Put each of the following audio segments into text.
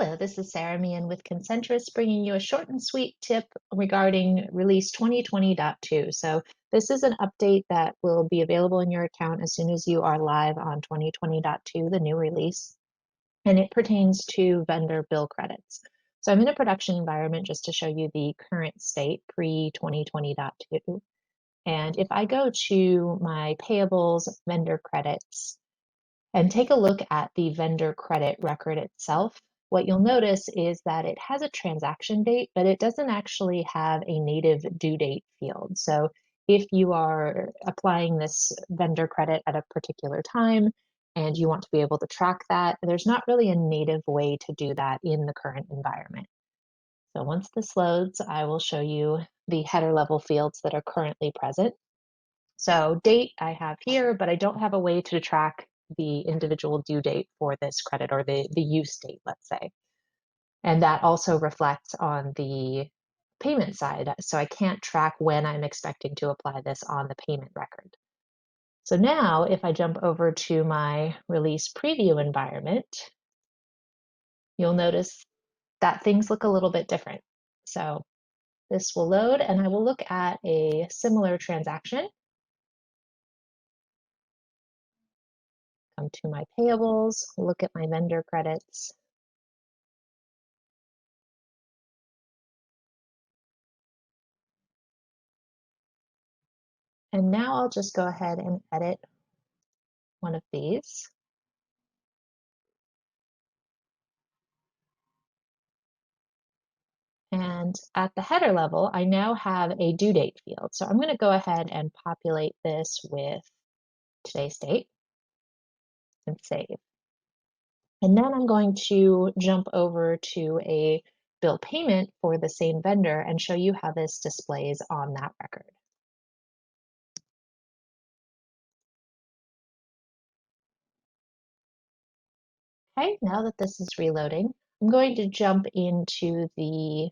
Hello, this is Sarah Meehan with Concentrus, bringing you a short and sweet tip regarding release 2020.2. So this is an update that will be available in your account as soon as you are live on 2020.2, the new release, and it pertains to vendor bill credits. So I'm in a production environment just to show you the current state pre-2020.2. And if I go to my payables vendor credits and take a look at the vendor credit record itself, what you'll notice is that it has a transaction date, but it doesn't actually have a native due date field. So if you are applying this vendor credit at a particular time and you want to be able to track that, there's not really a native way to do that in the current environment. So once this loads, I will show you the header level fields that are currently present. So date I have here, but I don't have a way to track the individual due date for this credit, or the use date, let's say. And that also reflects on the payment side. So I can't track when I'm expecting to apply this on the payment record. So now if I jump over to my release preview environment, you'll notice that things look a little bit different. So this will load and I will look at a similar transaction. Come to my payables, look at my vendor credits. And now I'll just go ahead and edit one of these. And at the header level, I now have a due date field. So I'm going to go ahead and populate this with today's date and save. And then I'm going to jump over to a bill payment for the same vendor and show you how this displays on that record. Okay, now that this is reloading, I'm going to jump into the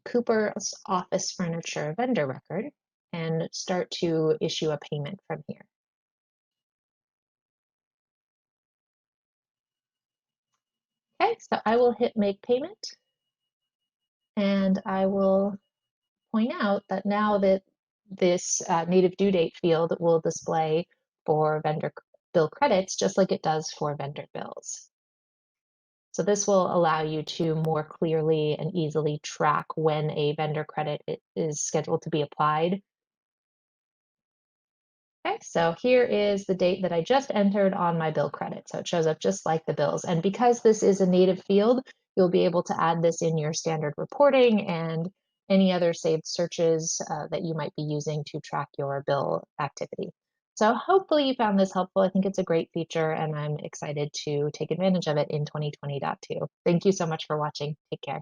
Cooper's office furniture vendor record and start to issue a payment from here. Okay, so I will hit make payment, and I will point out that now that this native due date field will display for vendor bill credits just like it does for vendor bills. So this will allow you to more clearly and easily track when a vendor credit is scheduled to be applied. Okay, so here is the date that I just entered on my bill credit. So it shows up just like the bills. And because this is a native field, you'll be able to add this in your standard reporting and any other saved searches that you might be using to track your bill activity. So hopefully you found this helpful. I think it's a great feature and I'm excited to take advantage of it in 2020.2. Thank you so much for watching. Take care.